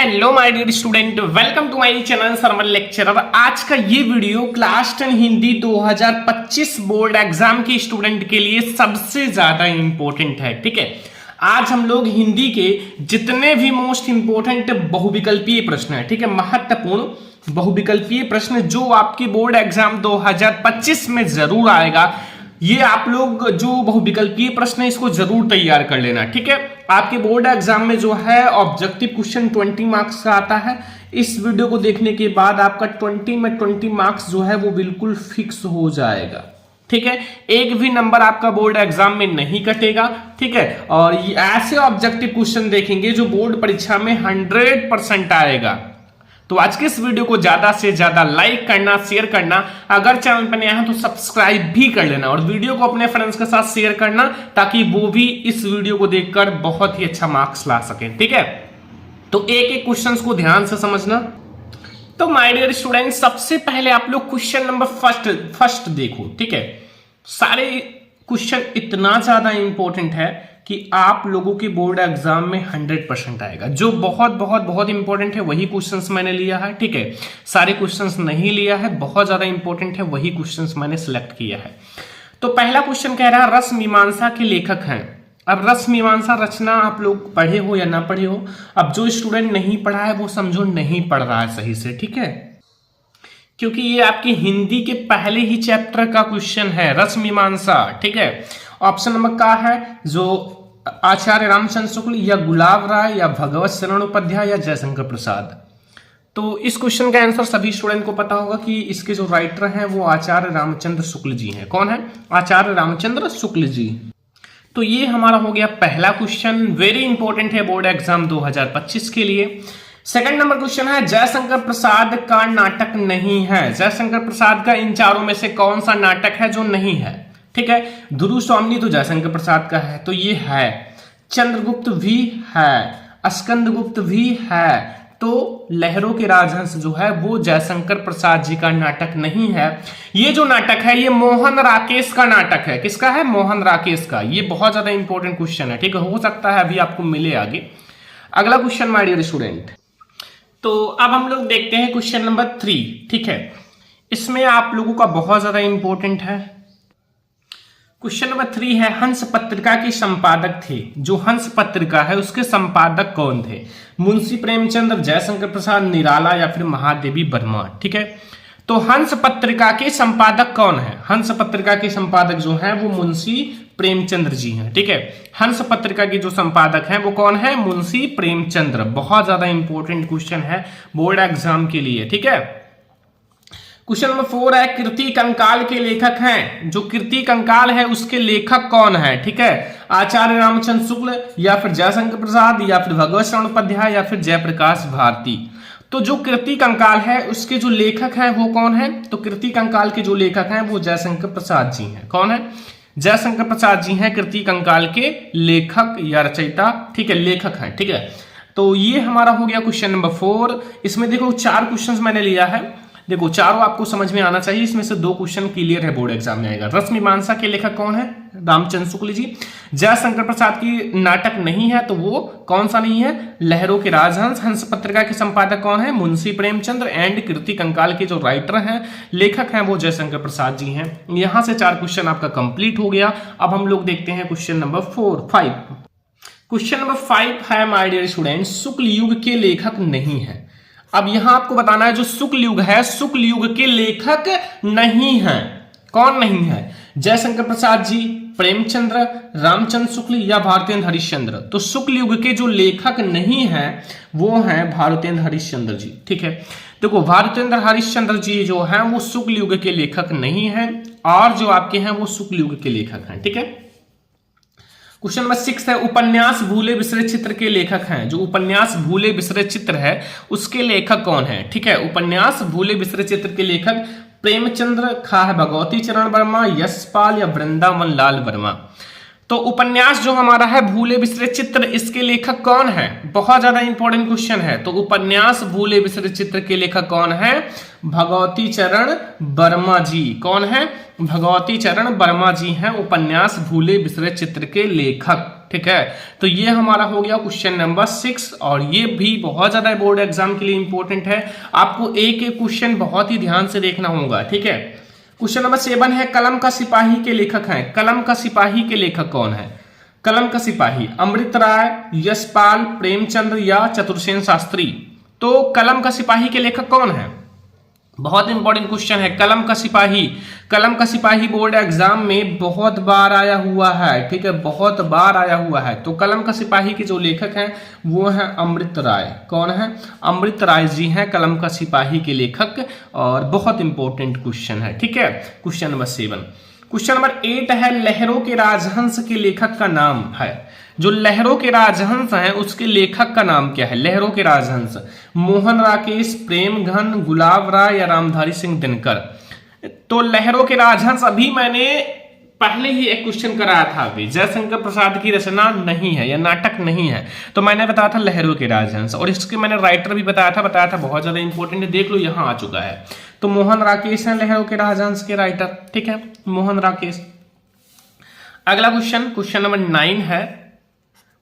Hello my dear student, welcome to my channel सरमल lecturer. आज का ये video class 10 Hindi 2025 board exam के स्टूडेंट के लिए सबसे ज्यादा इंपॉर्टेंट है। ठीक है, आज हम लोग हिंदी के जितने भी मोस्ट इंपॉर्टेंट बहुविकल्पीय प्रश्न है, ठीक है, महत्वपूर्ण बहुविकल्पीय प्रश्न जो आपके बोर्ड एग्जाम 2025 में जरूर आएगा, ये आप लोग जो बहुविकल्पीय प्रश्न है इसको जरूर तैयार कर लेना। ठीक है, आपके बोर्ड एग्जाम में जो है ऑब्जेक्टिव क्वेश्चन 20 मार्क्स का आता है। इस वीडियो को देखने के बाद आपका 20 में 20 मार्क्स जो है वो बिल्कुल फिक्स हो जाएगा। ठीक है, एक भी नंबर आपका बोर्ड एग्जाम में नहीं कटेगा। ठीक है, और ये ऐसे ऑब्जेक्टिव क्वेश्चन देखेंगे जो बोर्ड परीक्षा में 100% आएगा। तो आज के इस वीडियो को ज्यादा से ज्यादा लाइक करना, शेयर करना, अगर चैनल पर नया है तो सब्सक्राइब भी कर लेना और वीडियो को अपने फ्रेंड्स के साथ शेयर करना ताकि वो भी इस वीडियो को देखकर बहुत ही अच्छा मार्क्स ला सकें। ठीक है, तो एक एक क्वेश्चंस को ध्यान से समझना। तो माय डियर स्टूडेंट, सबसे पहले आप लोग क्वेश्चन नंबर फर्स्ट देखो। ठीक है, सारे क्वेश्चन इतना ज्यादा इंपॉर्टेंट है कि आप लोगों के बोर्ड एग्जाम में 100% आएगा। जो बहुत बहुत बहुत इंपॉर्टेंट है वही क्वेश्चंस मैंने लिया है। ठीक है, सारे क्वेश्चंस नहीं लिया है, बहुत ज्यादा इंपॉर्टेंट है वही क्वेश्चंस मैंने सिलेक्ट किया है। तो पहला क्वेश्चन कह रहा है रस मीमांसा के लेखक हैं। अब रस मीमांसा रचना आप लोग पढ़े हो या ना पढ़े हो, अब जो स्टूडेंट नहीं पढ़ा है वो समझो नहीं पढ़ रहा है सही से। ठीक है, क्योंकि ये आपकी हिंदी के पहले ही चैप्टर का क्वेश्चन है, रस मीमांसा। ठीक है, ऑप्शन नंबर का है जो आचार्य रामचंद्र शुक्ल या गुलाब राय या भगवत शरण उपाध्याय या जयशंकर प्रसाद। तो इस क्वेश्चन का आंसर सभी स्टूडेंट को पता होगा कि इसके जो राइटर हैं वो आचार्य रामचंद्र शुक्ल जी हैं। कौन है? आचार्य रामचंद्र शुक्ल जी। तो ये हमारा हो गया पहला क्वेश्चन, वेरी इंपॉर्टेंट है बोर्ड एग्जाम 2025 के लिए। सेकंड नंबर क्वेश्चन है जयशंकर प्रसाद का नाटक नहीं है। जयशंकर प्रसाद का इन चारों में से कौन सा नाटक है जो नहीं है? ठीक है, ध्रुव स्वामी तो जयशंकर प्रसाद का है, तो ये है। चंद्रगुप्त भी है, स्कंदगुप्त भी है, तो लहरों के राजहंस जो है वो जयशंकर प्रसाद जी का नाटक नहीं है। ये जो नाटक है ये मोहन राकेश का नाटक है। किसका है? मोहन राकेश का। ये बहुत ज्यादा इंपॉर्टेंट क्वेश्चन है। ठीक है, हो सकता है अभी आपको मिले आगे। अगला क्वेश्चन माय डियर स्टूडेंट, तो अब हम लोग देखते हैं क्वेश्चन नंबर 3। ठीक है, इसमें आप लोगों का बहुत ज्यादा इंपॉर्टेंट है। क्वेश्चन नंबर 3 है हंस पत्रिका के संपादक थे। जो हंस पत्रिका है उसके संपादक कौन थे? मुंशी प्रेमचंद्र, जयशंकर प्रसाद, निराला या फिर महादेवी वर्मा। ठीक है, तो हंस पत्रिका के संपादक कौन है? हंस पत्रिका के संपादक जो हैं वो मुंशी प्रेमचंद्र जी हैं। ठीक है, हंस पत्रिका के जो संपादक हैं वो कौन है? मुंशी प्रेमचंद्र। बहुत ज्यादा इंपॉर्टेंट क्वेश्चन है बोर्ड एग्जाम के लिए। ठीक है, क्वेश्चन नंबर 4 है कीर्ति कंकाल के लेखक हैं। जो कीर्ति कंकाल है उसके लेखक कौन है? ठीक है, आचार्य रामचंद्र शुक्ल या फिर जयशंकर प्रसाद या फिर भगवत शरण उपाध्याय या फिर जयप्रकाश भारती। तो जो कीर्ति कंकाल है उसके जो लेखक हैं वो कौन है? तो कीर्ति कंकाल के जो लेखक हैं वो जयशंकर प्रसाद जी हैं। कौन है? जयशंकर प्रसाद जी हैं कीर्ति कंकाल के लेखक या रचयिता। ठीक है, लेखक हैं। ठीक है, तो ये हमारा हो गया क्वेश्चन नंबर 4। इसमें देखो 4 क्वेश्चंस मैंने लिया है। देखो चारों आपको समझ में आना चाहिए। इसमें से 2 क्वेश्चन क्लियर है, बोर्ड एग्जाम में आएगा। रस मीमांसा के लेखक कौन है? रामचंद्र शुक्ल जी। जयशंकर प्रसाद की नाटक नहीं है, तो वो कौन सा नहीं है? लहरों के राजहंस। हंस पत्रिका के संपादक कौन है? मुंशी प्रेमचंद्र। एंड कीर्ति कंकाल के जो राइटर हैं, लेखक हैं, वो जयशंकर प्रसाद जी हैं। यहां से 4 क्वेश्चन आपका कंप्लीट हो गया। अब हम लोग देखते हैं क्वेश्चन नंबर 5। क्वेश्चन नंबर 5 है माय डियर स्टूडेंट शुक्ल युग के लेखक नहीं है। अब यहां आपको बताना है जो शुक्ल युग है, शुक्ल युग के लेखक नहीं है। कौन नहीं है? जयशंकर प्रसाद जी, प्रेमचंद्र, रामचंद्र शुक्ल या भारतेंद्र हरिश्चंद्र। तो शुक्ल युग के जो लेखक नहीं है वो हैं भारतेंद्र हरिश्चंद्र जी। ठीक है, देखो भारतेंद्र हरिश्चंद्र जी जो हैं वो शुक्ल युग के लेखक नहीं है और जो आपके हैं वो शुक्ल युग के लेखक हैं। ठीक है, क्वेश्चन नंबर 6 है उपन्यास भूले बिसरे चित्र के लेखक हैं। जो उपन्यास भूले बिसरे चित्र है उसके लेखक कौन है? ठीक है, उपन्यास भूले बिसरे चित्र के लेखक प्रेमचंद्र, खा है भगवती चरण वर्मा, यशपाल या वृंदावन लाल वर्मा। तो उपन्यास जो हमारा है भूले बिसरे चित्र, इसके लेखक कौन है? बहुत ज्यादा इंपॉर्टेंट क्वेश्चन है। तो उपन्यास भूले बिसरे चित्र के लेखक कौन है? भगवती चरण वर्मा जी। कौन है? भगवती चरण वर्मा जी हैं उपन्यास भूले बिसरे चित्र के लेखक। ठीक है, तो ये हमारा हो गया क्वेश्चन नंबर 6 और ये भी बहुत ज्यादा बोर्ड एग्जाम के लिए इंपॉर्टेंट है। आपको एक एक क्वेश्चन बहुत ही ध्यान से देखना होगा। ठीक है, क्वेश्चन नंबर 7 है कलम का सिपाही के लेखक हैं। कलम का सिपाही के लेखक कौन है? कलम का सिपाही अमृत राय, यशपाल, प्रेमचंद्र या चतुर्सेन शास्त्री। तो कलम का सिपाही के लेखक कौन है? बहुत इंपॉर्टेंट क्वेश्चन है। कलम का सिपाही, कलम का सिपाही बोर्ड एग्जाम में बहुत बार आया हुआ है। ठीक है, बहुत बार आया हुआ है। तो कलम का सिपाही के जो लेखक हैं वो है अमृत राय। कौन है? अमृत राय जी हैं कलम का सिपाही के लेखक और बहुत इंपॉर्टेंट क्वेश्चन है। ठीक है, क्वेश्चन नंबर 7। क्वेश्चन नंबर 8 है लहरों के राजहंस के लेखक का नाम है। जो लहरों के राजहंस हैं उसके लेखक का नाम क्या है? लहरों के राजहंस मोहन राकेश, प्रेमघन, गुलाब राय या रामधारी सिंह दिनकर। तो लहरों के राजहंस अभी मैंने पहले ही एक क्वेश्चन कराया था। अभी जयशंकर प्रसाद की रचना नहीं है या नाटक नहीं है, तो मैंने बताया था लहरों के राजहंस और इसके मैंने राइटर भी बताया था बहुत ज्यादा इंपॉर्टेंट है। देख लो यहाँ आ चुका है। तो मोहन राकेश हैं लहरों के राजहंस के राइटर। ठीक है, मोहन राकेश। अगला क्वेश्चन, क्वेश्चन नंबर 9 है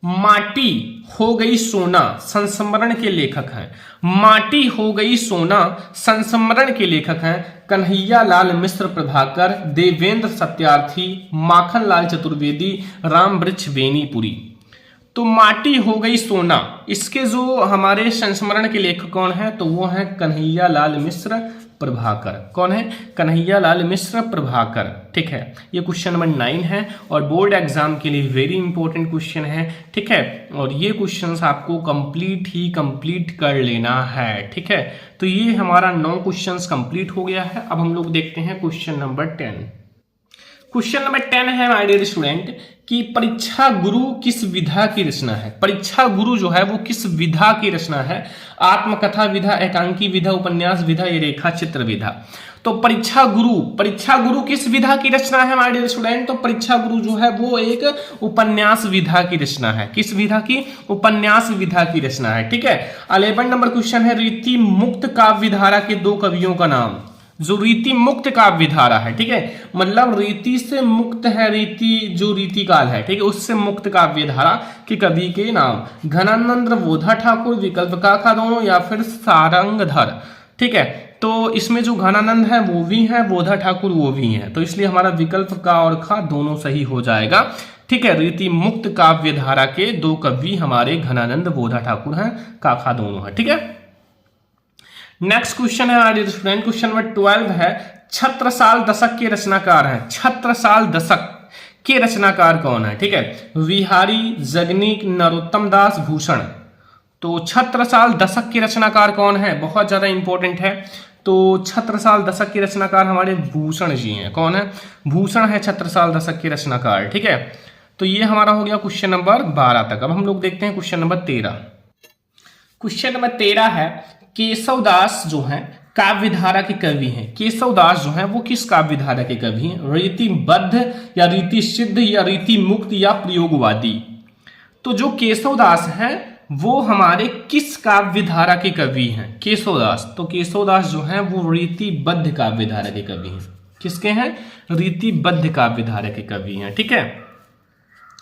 माटी हो गई सोना संस्मरण के लेखक हैं। माटी हो गई सोना संस्मरण के लेखक हैं कन्हैया लाल मिश्र प्रभाकर, देवेंद्र सत्यार्थी, माखन लाल चतुर्वेदी, राम वृक्ष बेनीपुरी। तो माटी हो गई सोना, इसके जो हमारे संस्मरण के लेखक कौन है? तो वो है कन्हैया लाल मिश्र प्रभाकर। कौन है? कन्हैया लाल मिश्र प्रभाकर। ठीक है, ये क्वेश्चन नंबर 9 है और बोर्ड एग्जाम के लिए वेरी इंपॉर्टेंट क्वेश्चन है। ठीक है, और ये क्वेश्चंस आपको कंप्लीट कर लेना है। ठीक है, तो ये हमारा 9 क्वेश्चंस कंप्लीट हो गया है। अब हम लोग देखते हैं क्वेश्चन नंबर 10। क्वेश्चन नंबर 10 है माय डियर स्टूडेंट कि परीक्षा गुरु किस विधा की रचना है? परीक्षा गुरु जो है वो किस विधा की रचना है? आत्मकथा विधा, एकांकी विधा, उपन्यास विधा या रेखा चित्र विधा। तो परीक्षा गुरु किस विधा की रचना है माय डियर स्टूडेंट? तो परीक्षा गुरु जो है वो एक उपन्यास विधा की रचना है। किस विधा की? उपन्यास विधा की रचना है। ठीक है, 11 नंबर क्वेश्चन है रीति मुक्त काव्य धारा के 2 कवियों का नाम। जो रीति मुक्त काव्य धारा है, ठीक है, मतलब रीति से मुक्त है, रीति जो रीति काल है, ठीक है, उससे मुक्त काव्य धारा के कवि के नाम घनानंद बोधा ठाकुर, विकल्प का दोनों या फिर सारंगधर। ठीक है, तो इसमें जो घनानंद है वो भी है, बोधा ठाकुर वो भी है, तो इसलिए हमारा विकल्प का और खा दोनों सही हो जाएगा। ठीक है, रीति मुक्त काव्य धारा के 2 कवि हमारे घनानंद बोधा ठाकुर हैं, काका दोनों है। ठीक है, नेक्स्ट क्वेश्चन है स्टूडेंट, क्वेश्चन नंबर 12 है छत्रसाल दशक के रचनाकार हैं। छत्रसाल दशक के रचनाकार कौन है? ठीक है, विहारी, जगनीक, नरोत्तम दास, भूषण। तो छत्रसाल दशक के रचनाकार कौन है? बहुत ज्यादा इंपॉर्टेंट है। तो छत्रसाल दशक के रचनाकार हमारे भूषण जी हैं। कौन है? भूषण है छत्रसाल दशक के रचनाकार। ठीक है, तो ये हमारा हो गया क्वेश्चन नंबर 12 तक। अब हम लोग देखते हैं क्वेश्चन नंबर 13। क्वेश्चन नंबर 13 है केशव दास जो है काव्यधारा के कवि हैं। केशव दास जो है वो किस काव्यधारा के कवि हैं? रीतिबद्ध या रीति सिद्ध या रीति मुक्त या प्रयोगवादी। तो जो केशव दास हैं वो हमारे किस काव्यधारा के कवि हैं? केशव दास, तो केशव दास जो है वो रीतिबद्ध काव्यधारा के कवि हैं। किसके हैं? रीतिबद्ध काव्यधारा के कवि हैं। ठीक है,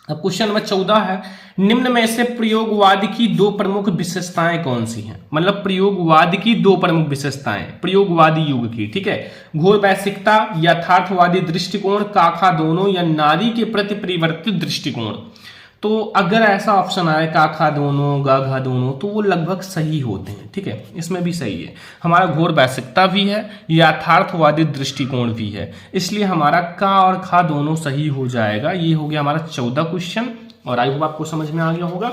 अब क्वेश्चन नंबर 14 है निम्न में से प्रयोगवाद की 2 प्रमुख विशेषताएं कौन सी हैं? मतलब प्रयोगवाद की 2 प्रमुख विशेषताएं प्रयोगवादी युग की। ठीक है, घोर वैश्विकता, यथार्थवादी दृष्टिकोण, काका दोनों या नारी के प्रति परिवर्तित दृष्टिकोण। तो अगर ऐसा ऑप्शन आए काका दोनों, गाघा दोनों, तो वो लगभग सही होते हैं। ठीक है, इसमें भी सही है। हमारा घोर वैश्विकता भी है, यथार्थवादी दृष्टिकोण भी है, इसलिए हमारा का और खा दोनों सही हो जाएगा। ये हो गया हमारा 14 क्वेश्चन और आई होप आपको समझ में आ गया होगा।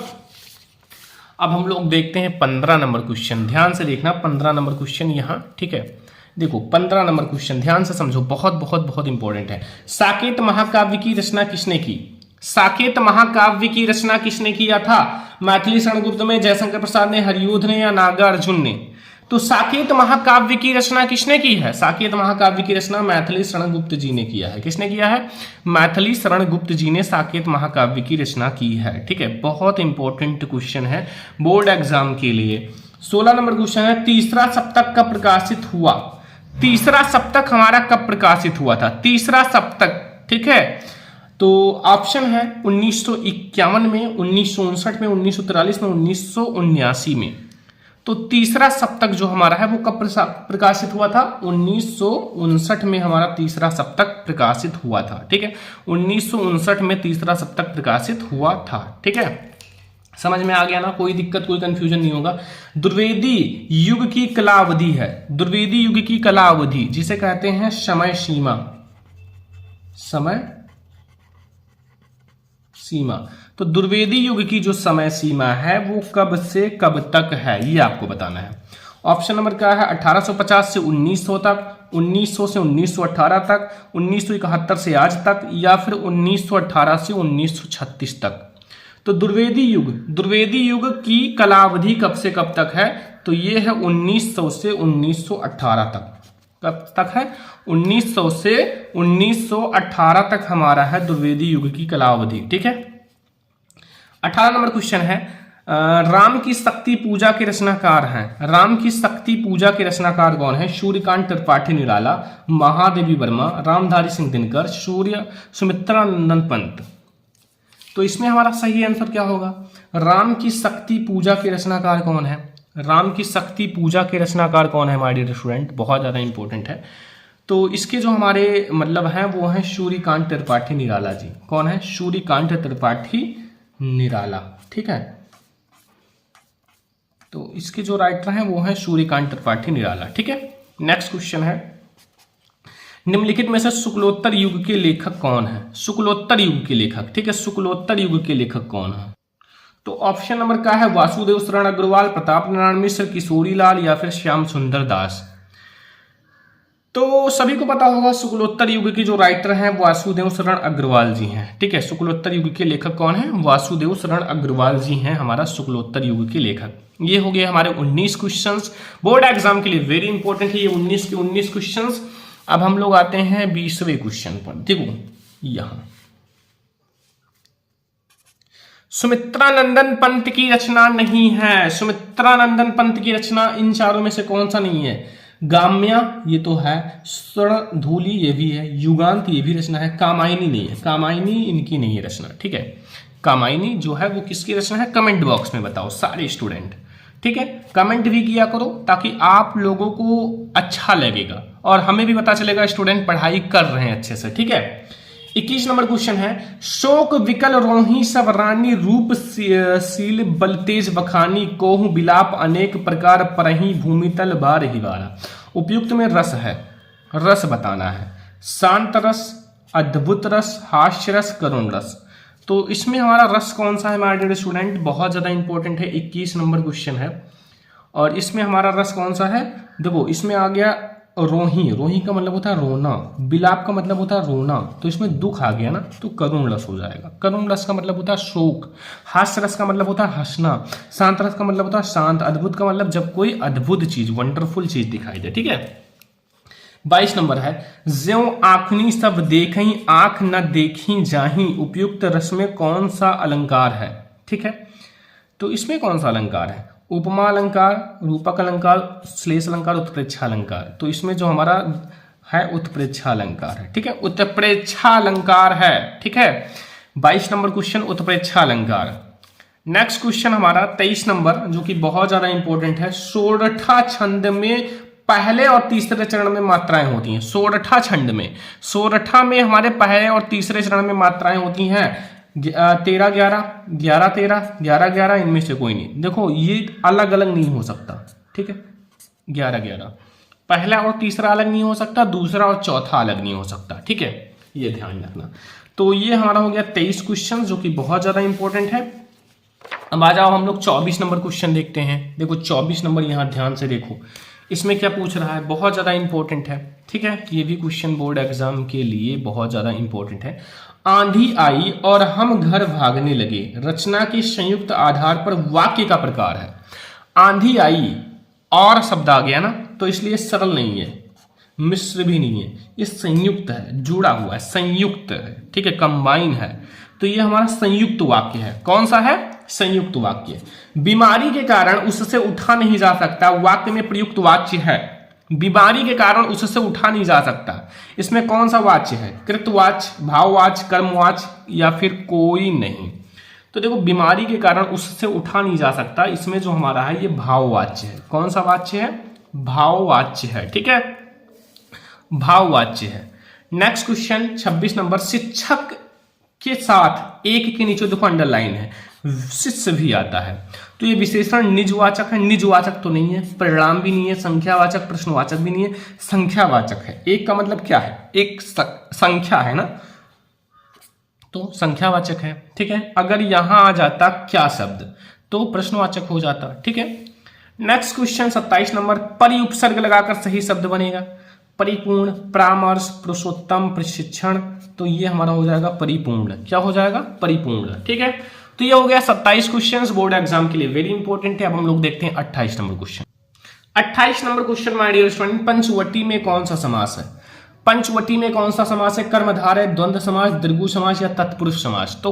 अब हम लोग देखते हैं 15 नंबर क्वेश्चन। ध्यान से देखना 15 नंबर क्वेश्चन यहाँ। ठीक है, देखो 15 नंबर क्वेश्चन ध्यान से समझो, बहुत बहुत बहुत इंपॉर्टेंट है। साकेत महाकाव्य की रचना किसने की? साकेत महाकाव्य की रचना किसने किया था? मैथिली शरणगुप्त में, जयशंकर प्रसाद ने, हरियूध ने या नागार्जुन ने? तो साकेत महाकाव्य की रचना किसने की है? साकेत महाकाव्य की रचना मैथिली शरणगुप्त जी ने किया है। किसने किया है? मैथिली शरणगुप्त जी ने साकेत महाकाव्य की रचना की है। ठीक है, बहुत इंपॉर्टेंट क्वेश्चन है बोर्ड एग्जाम के लिए। 16 नंबर क्वेश्चन है तीसरा सप्तक कब प्रकाशित हुआ? तीसरा सप्तक हमारा कब प्रकाशित हुआ था? तीसरा सप्तक, ठीक है, तो ऑप्शन है 1951 में, 1959 में, 1943 में, 1979 में। तो तीसरा सप्तक जो हमारा है वो कब प्रकाशित हुआ था? 1959 में हमारा तीसरा सप्तक प्रकाशित हुआ था, ठीक है, 1959 में तीसरा सप्तक प्रकाशित हुआ था, ठीक है। समझ में आ गया ना? कोई दिक्कत, कोई कंफ्यूजन नहीं होगा। द्विवेदी युग की कलावधि है, द्विवेदी युग की कलावधि जिसे कहते हैं समय सीमा, समय सीमा। तो द्विवेदी युग की जो समय सीमा है वो कब से कब तक है, ये आपको बताना है। ऑप्शन नंबर क्या है? 1850 से 1900 तक, 1900 से 1918 तक, 1971 से आज तक, या फिर 1918 से 1936 तक। तो द्विवेदी युग की कलावधि कब से कब तक है? तो ये है 1900 से 1918 तक। कब तक है? 1900 से 1918 तक हमारा है द्विवेदी युग की कलावधि, ठीक है। 18 नंबर क्वेश्चन है, राम की शक्ति पूजा के रचनाकार हैं। राम की शक्ति पूजा के रचनाकार कौन है? सूर्यकांत त्रिपाठी निराला, महादेवी वर्मा, रामधारी सिंह दिनकर, सुमित्रानंदन पंत। तो इसमें हमारा सही आंसर क्या होगा? राम की शक्ति पूजा के रचनाकार कौन है? राम की शक्ति पूजा के रचनाकार कौन है माय डियर स्टूडेंट? बहुत ज़्यादा इंपॉर्टेंट है। तो इसके जो हमारे मतलब हैं वो हैं सूर्यकांत त्रिपाठी निराला जी। कौन है? सूर्यकांत त्रिपाठी निराला, ठीक है। तो इसके जो राइटर हैं वो हैं सूर्यकांत त्रिपाठी निराला, ठीक है। नेक्स्ट क्वेश्चन है, निम्नलिखित में से शुक्लोत्तर युग के लेखक कौन है? शुक्लोत्तर युग के लेखक, ठीक है, शुक्लोत्तर युग के लेखक कौन है? तो ऑप्शन नंबर क्या है? वासुदेव शरण अग्रवाल, प्रताप नारायण मिश्र, किशोरी लाल, या फिर श्याम सुंदर दास। तो सभी को पता होगा शुक्लोत्तर युग के जो राइटर हैं वासुदेव शरण अग्रवाल जी हैं, ठीक है। शुक्लोत्तर युग के लेखक कौन है? वासुदेव शरण अग्रवाल जी हैं हमारा शुक्लोत्तर युग के लेखक। ये हो गए हमारे 19 क्वेश्चंस, बोर्ड एग्जाम के लिए वेरी इंपॉर्टेंट है ये 19 के 19 क्वेश्चंस। अब हम लोग आते हैं 20वें क्वेश्चन पर। देखो यहां सुमित्रानंदन पंत की रचना नहीं है। सुमित्रानंदन पंत की रचना इन चारों में से कौन सा नहीं है? गाम्या ये तो है, स्वर्ण धूली ये भी है, युगांत ये भी रचना है, कामायनी नहीं है, कामायनी इनकी नहीं है रचना, ठीक है। कामायनी जो है वो किसकी रचना है? कमेंट बॉक्स में बताओ सारे स्टूडेंट, ठीक है। कमेंट भी किया करो ताकि आप लोगों को अच्छा लगेगा और हमें भी पता चलेगा स्टूडेंट पढ़ाई कर रहे हैं अच्छे से, ठीक है। 21 नंबर क्वेश्चन है, शोक विकल रोही सब रानी, रूप सील बलतेज बखानी, कोहु बिलाप अनेक प्रकार परही, भूमि तल बार ही बारा। उपयुक्त में रस है, रस बताना है, शांत रस, अद्भुत रस, हास्य रस, करुण रस। तो इसमें हमारा रस कौन सा है माय डियर स्टूडेंट? बहुत ज्यादा इंपॉर्टेंट है, 21 नंबर क्वेश्चन है। और इसमें हमारा रस कौन सा है? देखो इसमें आ गया रोही, रोही का मतलब होता है रोना, बिलाप का मतलब होता है रोना, तो इसमें दुख आ गया ना, तो करुण रस हो जाएगा। करुण रस का मतलब होता है शोक, हास्य रस का मतलब होता है हंसना, शांत रस का मतलब होता है शांत, अद्भुत का मतलब जब कोई अद्भुत चीज, वंडरफुल चीज दिखाई दे, ठीक है। 22 नंबर है, ज्यों आँखनी सब देखी, आंख न देखी जाही, उपयुक्त रस में कौन सा अलंकार है? ठीक है, तो इसमें कौन सा अलंकार है? उपमा अलंकार, रूपक अलंकार, श्लेष अलंकार, उत्प्रेक्षा अलंकार। तो इसमें जो हमारा है उत्प्रेक्षा अलंकार है, ठीक है, उत्प्रेक्षा अलंकार है, ठीक है। 22 नंबर क्वेश्चन उत्प्रेक्षा अलंकार। नेक्स्ट क्वेश्चन हमारा 23 नंबर, जो कि बहुत ज्यादा इंपॉर्टेंट है। सोरठा छंद में पहले और तीसरे चरण में मात्राएं होती हैं। सोरठा छंद में, सोरठा में हमारे पहले और तीसरे चरण में मात्राएं होती हैं 13 11, 11 13, 11 11, इनमें से कोई नहीं। देखो ये अलग अलग नहीं हो सकता, ठीक है, 11 11 पहला और तीसरा अलग नहीं हो सकता, दूसरा और चौथा अलग नहीं हो सकता, ठीक है, ये ध्यान रखना। तो ये हमारा हो गया 23 क्वेश्चन, जो कि बहुत ज्यादा इंपॉर्टेंट है। अब आ जाओ हम लोग 24 नंबर क्वेश्चन देखते हैं। देखो 24 नंबर यहाँ ध्यान से देखो, इसमें क्या पूछ रहा है, बहुत ज़्यादा इंपॉर्टेंट है, ठीक है। ये भी क्वेश्चन बोर्ड एग्जाम के लिए बहुत ज़्यादा इंपॉर्टेंट है। आंधी आई और हम घर भागने लगे, रचना के संयुक्त आधार पर वाक्य का प्रकार है। आंधी आई और शब्द आ गया ना, तो इसलिए सरल नहीं है, मिश्र भी नहीं है, ये संयुक्त है, जुड़ा हुआ है, संयुक्त है, ठीक है, कंबाइन है। तो ये हमारा संयुक्त वाक्य है। कौन सा है? संयुक्त वाक्य। बीमारी के कारण उससे उठा नहीं जा सकता, वाक्य में प्रयुक्त वाक्य है। बीमारी के कारण उससे उठा नहीं जा सकता। इसमें कौन सा वाच्य है? कृतवाच्य, भाववाच्य, कर्मवाच्य या फिर कोई नहीं? तो देखो बीमारी के कारण उससे उठा नहीं जा सकता, इसमें जो हमारा है ये भाववाच्य है। कौन सा वाच्य है? भाववाच्य है। ठीक है, भाववाच्य है। नेक्स्ट क्वेश्चन 26 नंबर, शिक्षक के साथ एक के नीचे देखो अंडरलाइन है, शिष्य भी आता है, तो ये विशेषण निजवाचक है? निजवाचक तो नहीं है, परिणाम भी नहीं है, संख्यावाचक प्रश्नवाचक भी नहीं है, संख्यावाचक है। एक का मतलब क्या है? एक संख्या है ना, तो संख्यावाचक है। ठीक है, अगर यहां आ जाता क्या शब्द तो प्रश्नवाचक हो जाता। ठीक है, नेक्स्ट क्वेश्चन 27 नंबर, परि उपसर्ग लगाकर सही शब्द बनेगा। परिपूर्ण, परामर्श, पुरुषोत्तम, प्रशिक्षण, तो ये हमारा हो जाएगा परिपूर्ण। क्या हो जाएगा? परिपूर्ण। ठीक है, तो ये हो गया 27 क्वेश्चंस बोर्ड एग्जाम के लिए, वेरी इंपॉर्टेंट है। अब हम लोग देखते हैं 28 number question. 28 number question my dear student, Panchavati में कौन सा समास है? पंचवटी में कौन सा समास है? कर्मधारय, द्वंद्व समास, दीर्घु समास या तत्पुरुष समास? तो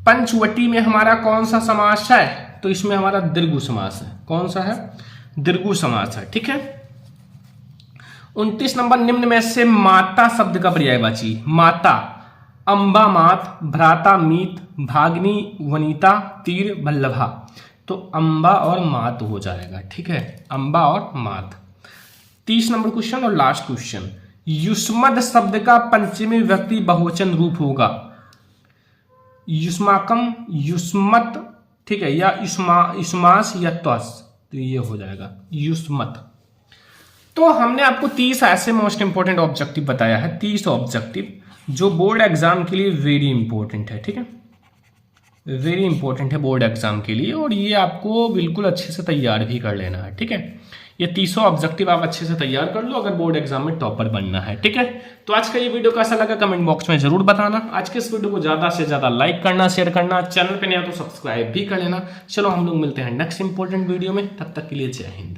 पंचवटी में हमारा कौन सा समास है? तो इसमें हमारा दीर्घु समास है। कौन सा है? दीर्घु समास है। ठीक है, 29 नंबर, निम्न में से माता शब्द का पर्यायवाची। माता, अंबा मात, भ्राता मीत, भाग्नी वनिता, तीर वल्लभा, तो अंबा और मात हो जाएगा। ठीक है, अंबा और मात। 30 नंबर क्वेश्चन और लास्ट क्वेश्चन, युष्मद शब्द का पंचमी विभक्ति बहुवचन रूप होगा। युष्माकम, युष्मत, ठीक है, या युष्मास या त्वस, तो ये हो जाएगा युष्मत। तो हमने आपको 30 ऐसे मोस्ट इंपोर्टेंट ऑब्जेक्टिव बताया है, 30 ऑब्जेक्टिव जो बोर्ड एग्जाम के लिए वेरी इंपॉर्टेंट है। ठीक है, वेरी इंपॉर्टेंट है बोर्ड एग्जाम के लिए, और ये आपको बिल्कुल अच्छे से तैयार भी कर लेना है। ठीक है, ये 30 ऑब्जेक्टिव आप अच्छे से तैयार कर लो अगर बोर्ड एग्जाम में टॉपर बनना है। ठीक है, तो आज का ये वीडियो कैसा लगा कमेंट बॉक्स में जरूर बताना। आज के इस वीडियो को ज्यादा से ज्यादा लाइक करना, शेयर करना, चैनल पे नया तो सब्सक्राइब भी कर लेना। चलो हम लोग मिलते हैं नेक्स्ट इंपॉर्टेंट वीडियो में, तब तक के लिए जय हिंद।